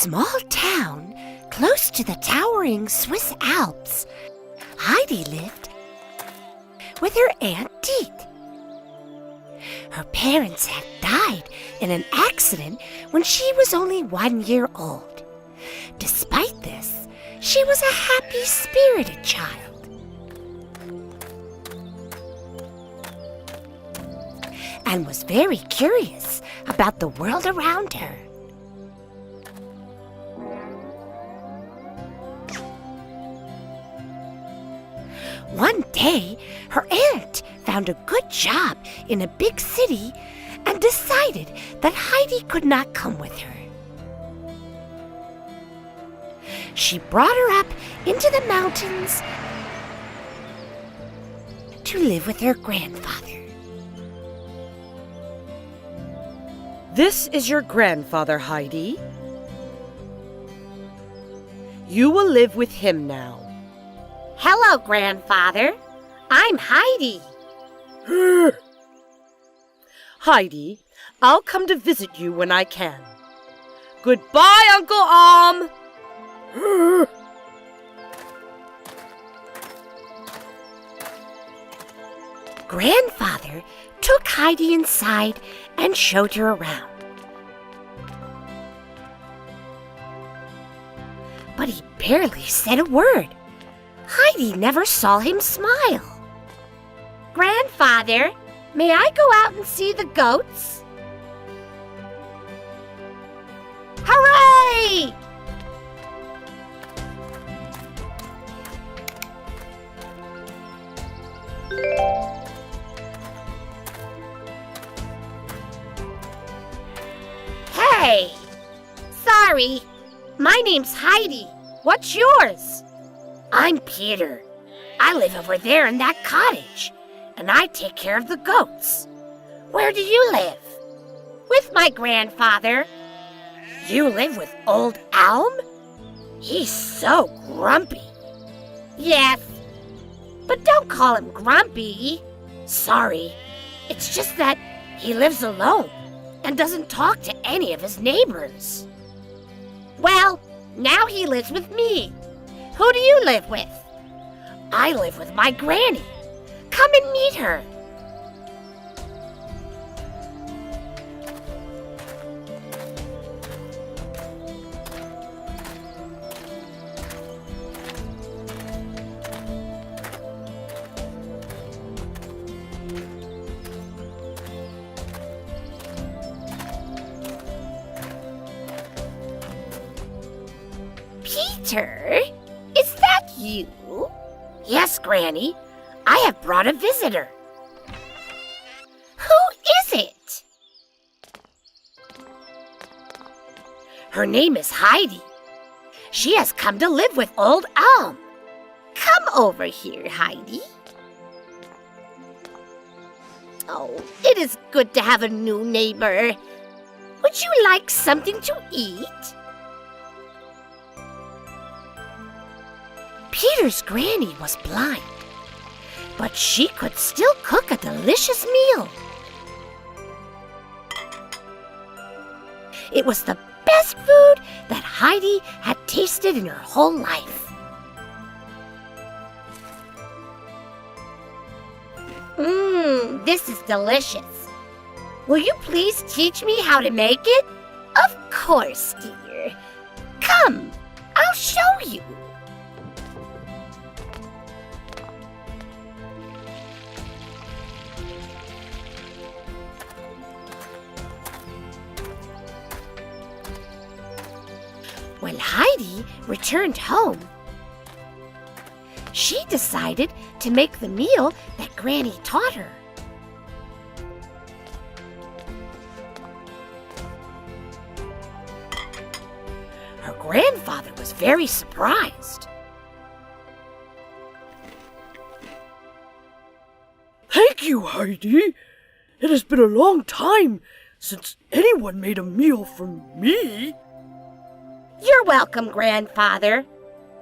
small town close to the towering Swiss Alps, Heidi lived with her Aunt Dete. Her parents had died in an accident when she was only 1 year old. Despite this, she was a happy-spirited child. And was very curious about the world around her. One day, her aunt found a good job in a big city and decided that Heidi could not come with her. She brought her up into the mountains to live with her grandfather. This is your grandfather, Heidi. You will live with him now. Hello, grandfather. I'm Heidi. Heidi, I'll come to visit you when I can. Goodbye, Uncle Om. Grandfather took Heidi inside and showed her around. But he barely said a word. Heidi never saw him smile. Grandfather, may I go out and see the goats? Hooray! Hey! Sorry, my name's Heidi. What's yours? I'm Peter. I live over there in that cottage, and I take care of the goats. Where do you live? With my grandfather. You live with Old Elm? He's so grumpy. Yes, but don't call him grumpy. Sorry, it's just that he lives alone and doesn't talk to any of his neighbors. Well, now he lives with me. Who do you live with? I live with my granny. Come and meet her. Peter? Is that you? Yes, Granny. I have brought a visitor. Who is it? Her name is Heidi. She has come to live with Old Elm. Come over here, Heidi. Oh, it is good to have a new neighbor. Would you like something to eat? Peter's granny was blind, but she could still cook a delicious meal. It was the best food that Heidi had tasted in her whole life. This is delicious. Will you please teach me how to make it? Of course, dear. Come, I'll show you. When Heidi returned home, she decided to make the meal that Granny taught her. Her grandfather was very surprised. Thank you, Heidi. It has been a long time since anyone made a meal for me. You're welcome, Grandfather.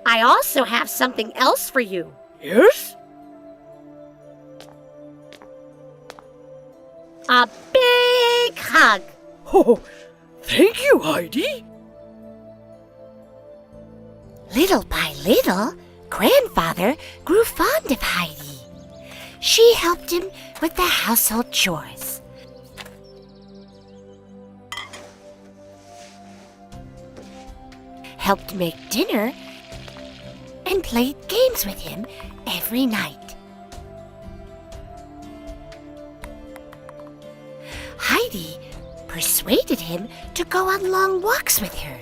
I also have something else for you. Yes? A big hug. Oh, thank you, Heidi. Little by little, Grandfather grew fond of Heidi. She helped him with the household chores. Helped make dinner and played games with him every night. Heidi persuaded him to go on long walks with her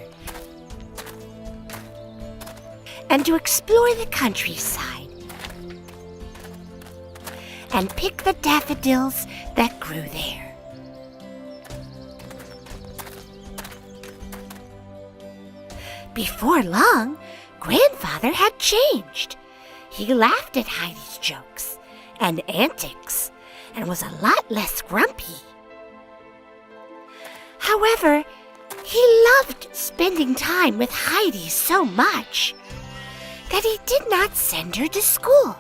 and to explore the countryside and pick the daffodils that grew there. Before long, Grandfather had changed. He laughed at Heidi's jokes and antics and was a lot less grumpy. However, he loved spending time with Heidi so much that he did not send her to school.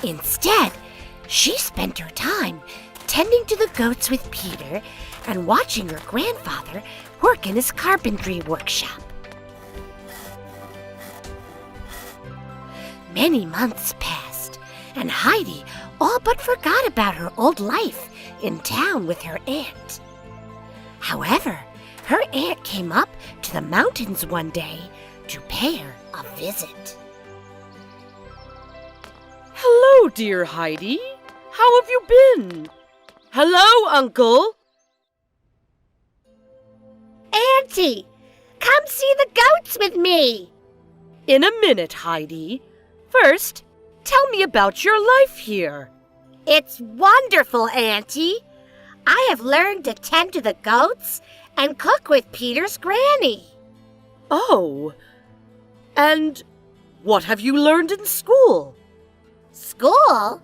Instead, she spent her time tending to the goats with Peter and watching her grandfather work in his carpentry workshop. Many months passed, and Heidi all but forgot about her old life in town with her aunt. However, her aunt came up to the mountains one day to pay her a visit. Hello, dear Heidi. How have you been? Hello, Uncle. Auntie, come see the goats with me. In a minute, Heidi. First, tell me about your life here. It's wonderful, Auntie. I have learned to tend to the goats and cook with Peter's granny. Oh, and what have you learned in school? School?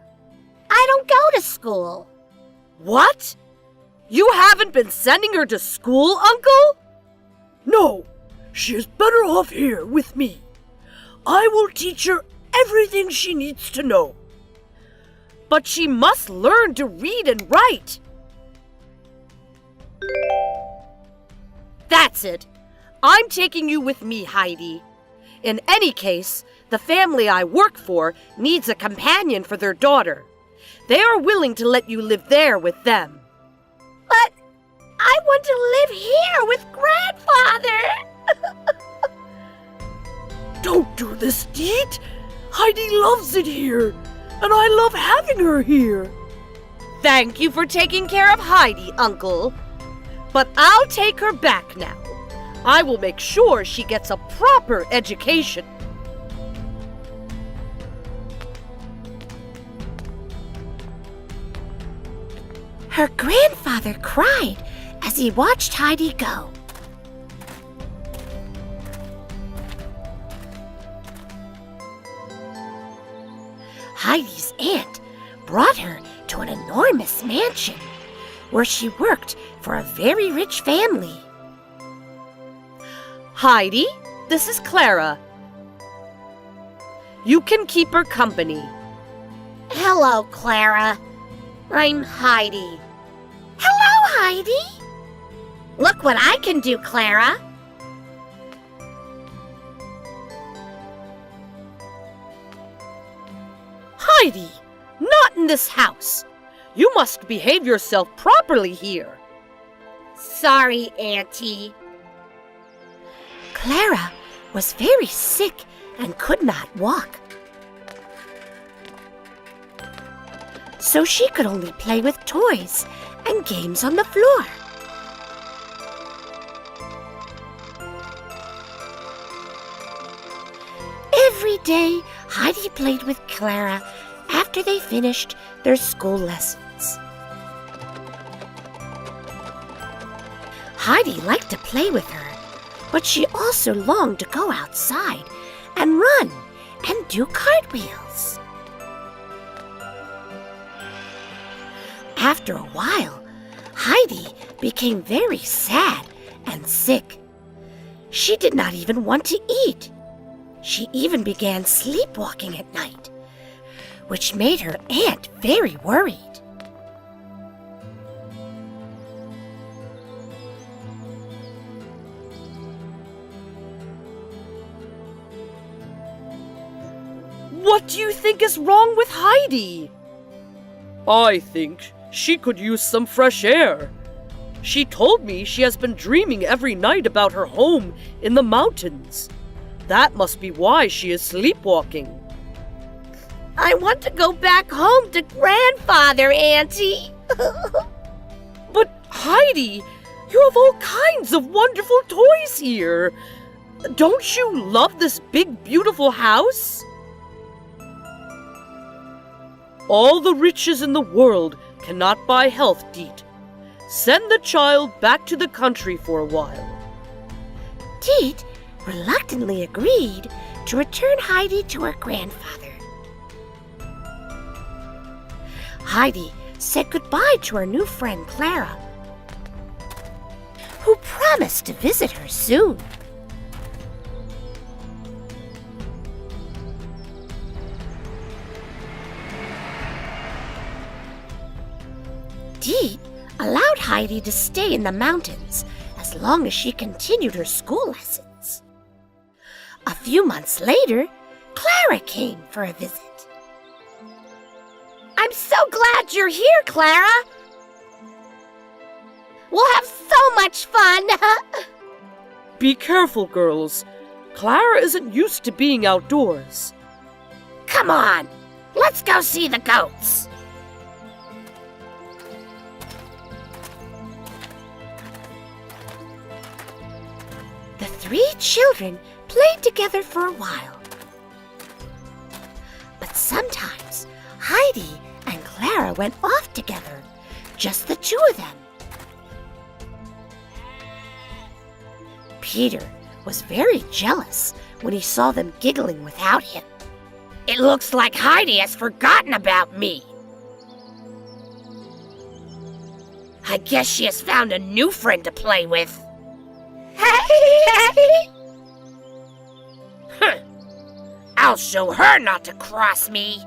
I don't go to school. What? You haven't been sending her to school, Uncle? No, she is better off here with me. I will teach her everything she needs to know. But she must learn to read and write. That's it. I'm taking you with me, Heidi. In any case, the family I work for needs a companion for their daughter. They are willing to let you live there with them. But I want to live here with Grandfather. Don't do this, Deet. Heidi loves it here, and I love having her here. Thank you for taking care of Heidi, Uncle. But I'll take her back now. I will make sure she gets a proper education. Her grandfather cried as he watched Heidi go. Heidi's aunt brought her to an enormous mansion where she worked for a very rich family. Heidi, this is Clara. You can keep her company. Hello, Clara. I'm Heidi. Hello, Heidi. Look what I can do, Clara. Heidi, not in this house. You must behave yourself properly here. Sorry, Auntie. Clara was very sick and could not walk. So she could only play with toys and games on the floor. Every day, Heidi played with Clara after they finished their school lessons. Heidi liked to play with her, but she also longed to go outside and run and do cartwheels. After a while, Heidi became very sad and sick. She did not even want to eat. She even began sleepwalking at night, which made her aunt very worried. What do you think is wrong with Heidi? I think she could use some fresh air. She told me she has been dreaming every night about her home in the mountains. That must be why she is sleepwalking. I want to go back home to Grandfather, Auntie. But Heidi, you have all kinds of wonderful toys here. Don't you love this big, beautiful house? All the riches in the world cannot buy health, Deet. Send the child back to the country for a while. Deet reluctantly agreed to return Heidi to her grandfather. Heidi said goodbye to her new friend Clara, who promised to visit her soon. Deet allowed Heidi to stay in the mountains as long as she continued her school lessons. A few months later, Clara came for a visit. I'm so glad you're here, Clara. We'll have so much fun. Be careful, girls. Clara isn't used to being outdoors. Come on, let's go see the goats. The three children played together for a while. But sometimes Heidi and Clara went off together, just the two of them. Peter was very jealous when he saw them giggling without him. It looks like Heidi has forgotten about me. I guess she has found a new friend to play with. Huh. I'll show her not to cross me.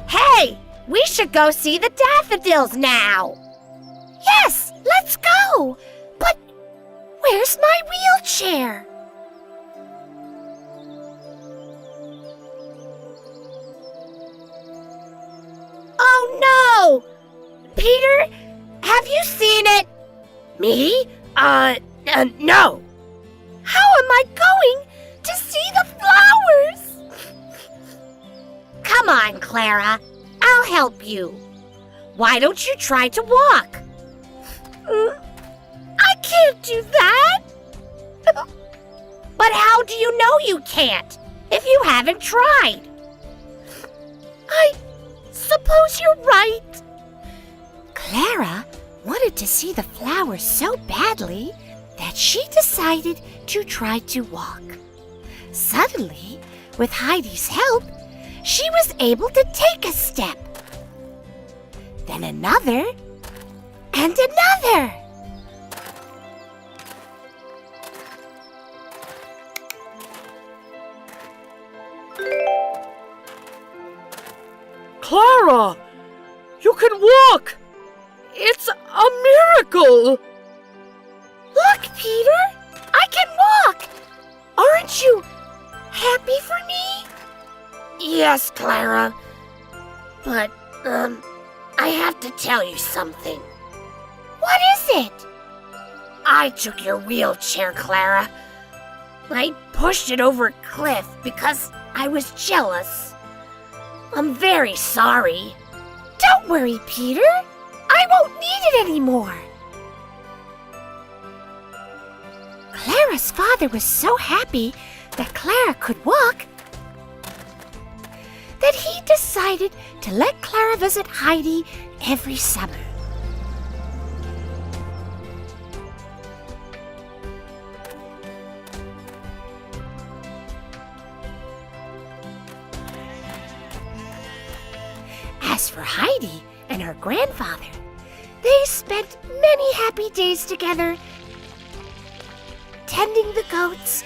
Hey, we should go see the daffodils now. Yes, let's go. But where's my wheelchair? Oh no! Peter, have you seen it? Me? No. How am I going to see the flowers? Come on, Clara. I'll help you. Why don't you try to walk? I can't do that. But how do you know you can't if you haven't tried? I suppose you're right. Clara wanted to see the flowers so badly that she decided to try to walk. Suddenly, with Heidi's help, she was able to take a step. Then another, and another. Clara! You can walk! It's a miracle! Look, Peter! I can walk! Aren't you happy for me? Yes, Clara. But, I have to tell you something. What is it? I took your wheelchair, Clara. I pushed it over a cliff because I was jealous. I'm very sorry. Don't worry, Peter. I won't need it anymore. Clara's father was so happy that Clara could walk that he decided to let Clara visit Heidi every summer. As for Heidi and her grandfather, they spent many happy days together, tending the goats,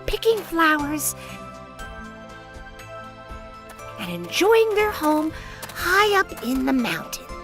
picking flowers, and enjoying their home high up in the mountains.